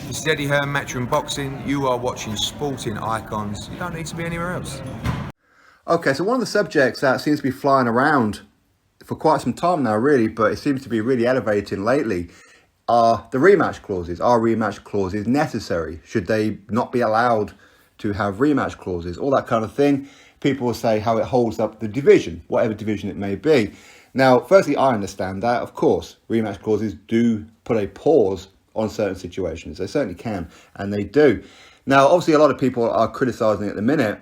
This is Eddie Hearn, Matchroom Boxing. You are watching Sporting Icons. You don't need to be anywhere else. Okay, so one of the subjects that seems to be flying around for quite some time now, really, but it seems to be really elevating lately, are the rematch clauses. Are rematch clauses necessary? Should they not be allowed to have rematch clauses? All that kind of thing. People will say how it holds up the division, whatever division it may be. Now, firstly, I understand that, of course, rematch clauses do put a pause on certain situations. They certainly can, and they do. Now, obviously, a lot of people are criticising it at the minute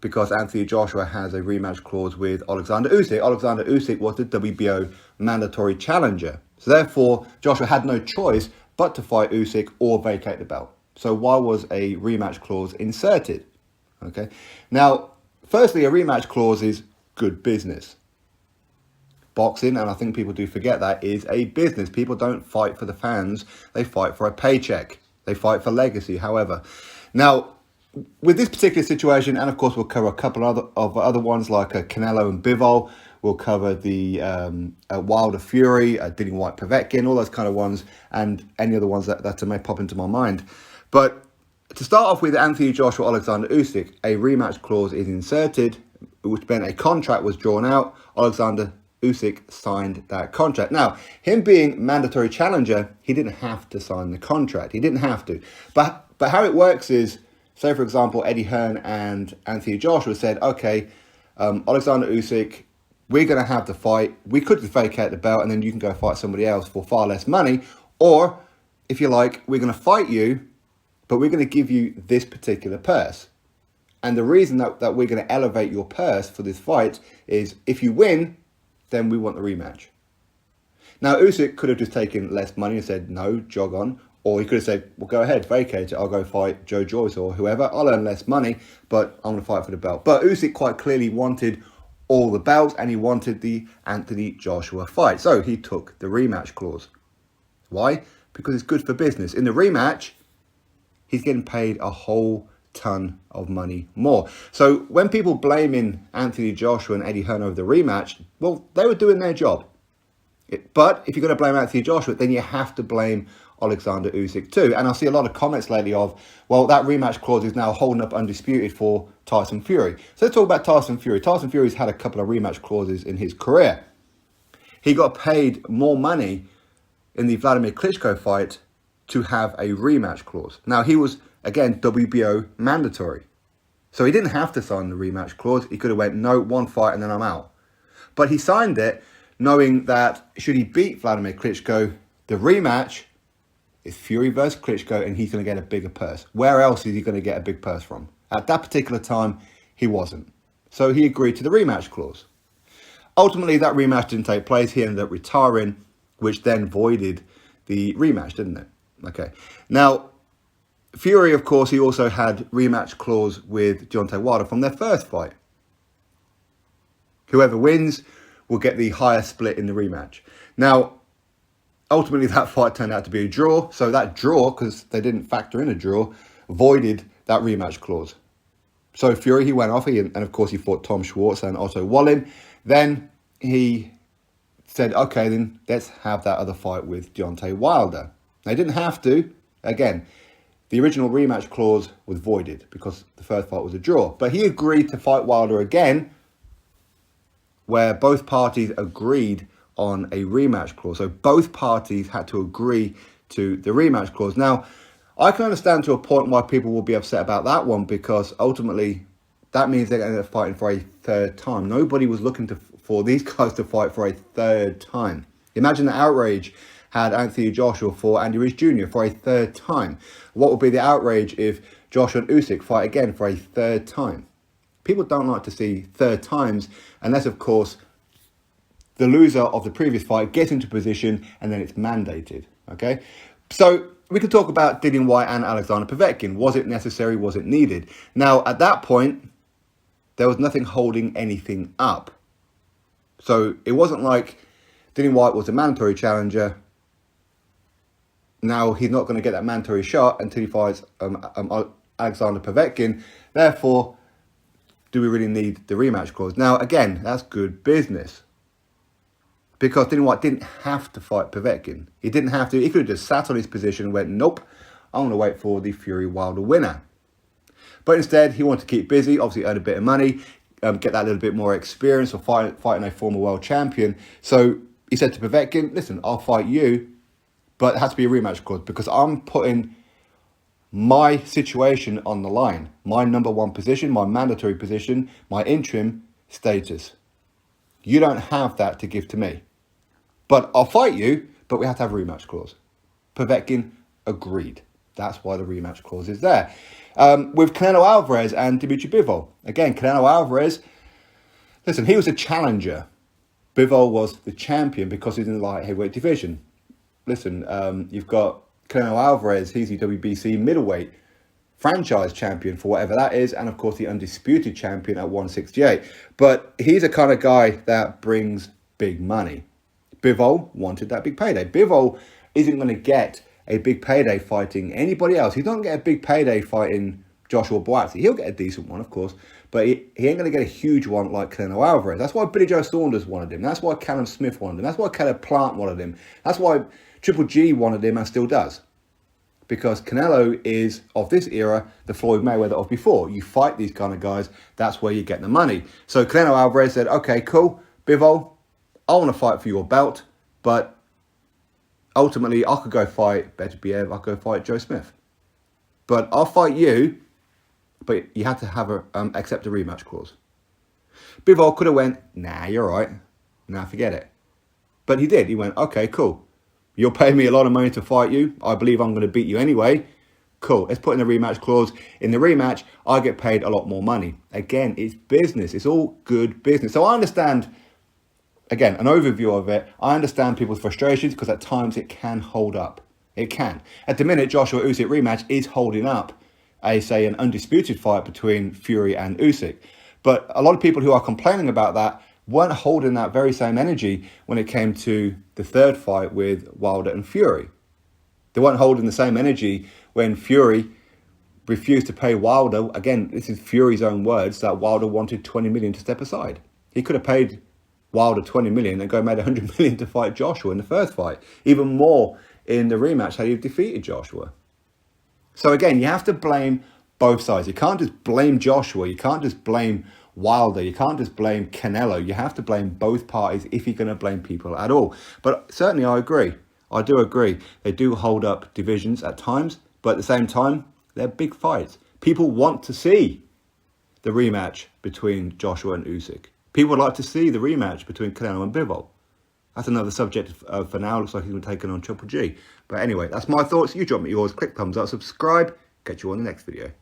because Anthony Joshua has a rematch clause with Alexander Usyk. Alexander Usyk was the WBO mandatory challenger. So therefore, Joshua had no choice but to fight Usyk or vacate the belt. So why was a rematch clause inserted? Okay. Now, firstly, a rematch clause is good business. Boxing, and I think people do forget that, is a business. People don't fight for the fans. They fight for a paycheck. They fight for legacy, however. Now, with this particular situation, and of course we'll cover a couple of other ones like Canelo and Bivol. We'll cover the Wilder Fury, Whyte Povetkin, all those kind of ones, and any other ones that may pop into my mind. But to start off with Anthony Joshua, Alexander Usyk, a rematch clause is inserted, which meant a contract was drawn out. Alexander Usyk signed that contract. Now, him being mandatory challenger, he didn't have to sign the contract. He didn't have to. But how it works is, say, for example, Eddie Hearn and Anthony Joshua said, okay, Alexander Usyk, we're going to have the fight. We could just vacate the belt and then you can go fight somebody else for far less money. Or, if you like, we're going to fight you, but we're going to give you this particular purse. And the reason that we're going to elevate your purse for this fight is if you win, then we want the rematch. Now, Usyk could have just taken less money and said, no, jog on. Or he could have said, well, go ahead, vacate it. I'll go fight Joe Joyce or whoever. I'll earn less money, but I'm going to fight for the belt. But Usyk quite clearly wanted all the belts and he wanted the Anthony Joshua fight. So he took the rematch clause. Why? Because it's good for business. In the rematch, he's getting paid a whole ton of money more. So when people blaming Anthony Joshua and Eddie Hearn over the rematch, well, they were doing their job. But if you're going to blame Anthony Joshua, then you have to blame Alexander Usyk too. And I see a lot of comments lately of, well, that rematch clause is now holding up undisputed for Tyson Fury. So let's talk about Tyson Fury. Tyson Fury's had a couple of rematch clauses in his career. He got paid more money in the Vladimir Klitschko fight to have a rematch clause. Now, he was, again, WBO mandatory. So he didn't have to sign the rematch clause. He could have went, no, one fight and then I'm out. But he signed it knowing that should he beat Vladimir Klitschko, the rematch is Fury versus Klitschko and he's going to get a bigger purse. Where else is he going to get a big purse from? At that particular time, he wasn't. So he agreed to the rematch clause. Ultimately, that rematch didn't take place. He ended up retiring, which then voided the rematch, didn't it? Okay. Now, Fury, of course, he also had rematch clause with Deontay Wilder from their first fight. Whoever wins will get the higher split in the rematch. Now, ultimately, that fight turned out to be a draw. So that draw, because they didn't factor in a draw, voided that rematch clause. So Fury, he went off, and of course, he fought Tom Schwartz and Otto Wallin. Then he said, okay, then let's have that other fight with Deontay Wilder. They didn't have to. Again, the original rematch clause was voided because the first fight was a draw. But he agreed to fight Wilder again, where both parties agreed on a rematch clause. So both parties had to agree to the rematch clause. Now, I can understand to a point why people will be upset about that one, because ultimately that means they're going to end up fighting for a third time. Nobody was looking for these guys to fight for a third time. Imagine the outrage had Anthony Joshua for Andy Ruiz Jr. for a third time. What would be the outrage if Joshua and Usyk fight again for a third time? People don't like to see third times unless, of course, the loser of the previous fight gets into position and then it's mandated. Okay? So we could talk about Dillian Whyte and Alexander Povetkin. Was it necessary? Was it needed? Now, at that point, there was nothing holding anything up. So it wasn't like Dillian Whyte was a mandatory challenger. Now he's not going to get that mandatory shot until he fights Alexander Povetkin. Therefore, do we really need the rematch clause? Now, again, that's good business. Because Dillian Whyte didn't have to fight Povetkin. He didn't have to. He could have just sat on his position and went, nope, I'm going to wait for the Fury Wilder winner. But instead, he wanted to keep busy, obviously earn a bit of money, get that little bit more experience of fighting a former world champion. So he said to Povetkin, listen, I'll fight you, but it has to be a rematch clause because I'm putting my situation on the line. My number one position, my mandatory position, my interim status. You don't have that to give to me. But I'll fight you, but we have to have a rematch clause. Povetkin agreed. That's why the rematch clause is there. With Canelo Alvarez and Dimitri Bivol. Again, Canelo Alvarez, listen, he was a challenger. Bivol was the champion because he's in the light heavyweight division. Listen, you've got Canelo Alvarez, he's the WBC middleweight franchise champion for whatever that is, and of course the undisputed champion at 168. But he's a kind of guy that brings big money. Bivol wanted that big payday. Bivol isn't going to get a big payday fighting anybody else. He's not going to get a big payday fighting Joshua Whyte. He'll get a decent one, of course, but he ain't going to get a huge one like Canelo Alvarez. That's why Billy Joe Saunders wanted him. That's why Callum Smith wanted him. That's why Caleb Plant wanted him. That's why Triple G wanted him and still does. Because Canelo is, of this era, the Floyd Mayweather of before. You fight these kind of guys, that's where you get the money. So Canelo Alvarez said, okay, cool, Bivol, I want to fight for your belt, but ultimately I could go fight Beterbiev, I could go fight Joe Smith. But I'll fight you, but you have to have accept a rematch clause. Bivol could have went, nah, you're right, nah, forget it. But he did, he went, okay, cool. You're paying me a lot of money to fight you. I believe I'm going to beat you anyway. Cool. Let's put in a rematch clause. In the rematch, I get paid a lot more money. Again, it's business. It's all good business. So I understand, again, an overview of it. I understand people's frustrations because at times it can hold up. It can. At the minute, Joshua Usyk rematch is holding up, say, an undisputed fight between Fury and Usyk. But a lot of people who are complaining about that weren't holding that very same energy when it came to the third fight with Wilder and Fury. They weren't holding the same energy when Fury refused to pay Wilder. Again, this is Fury's own words, that Wilder wanted 20 million to step aside. He could have paid Wilder 20 million and go made 100 million to fight Joshua in the first fight. Even more in the rematch had he defeated Joshua. So again, you have to blame both sides. You can't just blame Joshua. You can't just blame Wilder. You can't just blame Canelo. You have to blame both parties if you're going to blame people at all. But certainly I agree. I do agree. They do hold up divisions at times, but at the same time, they're big fights. People want to see the rematch between Joshua and Usyk. People would like to see the rematch between Canelo and Bivol. That's another subject for now. Looks like he's been taken on Triple G. But anyway, that's my thoughts. You drop me yours. Click thumbs up, subscribe. Catch you on the next video.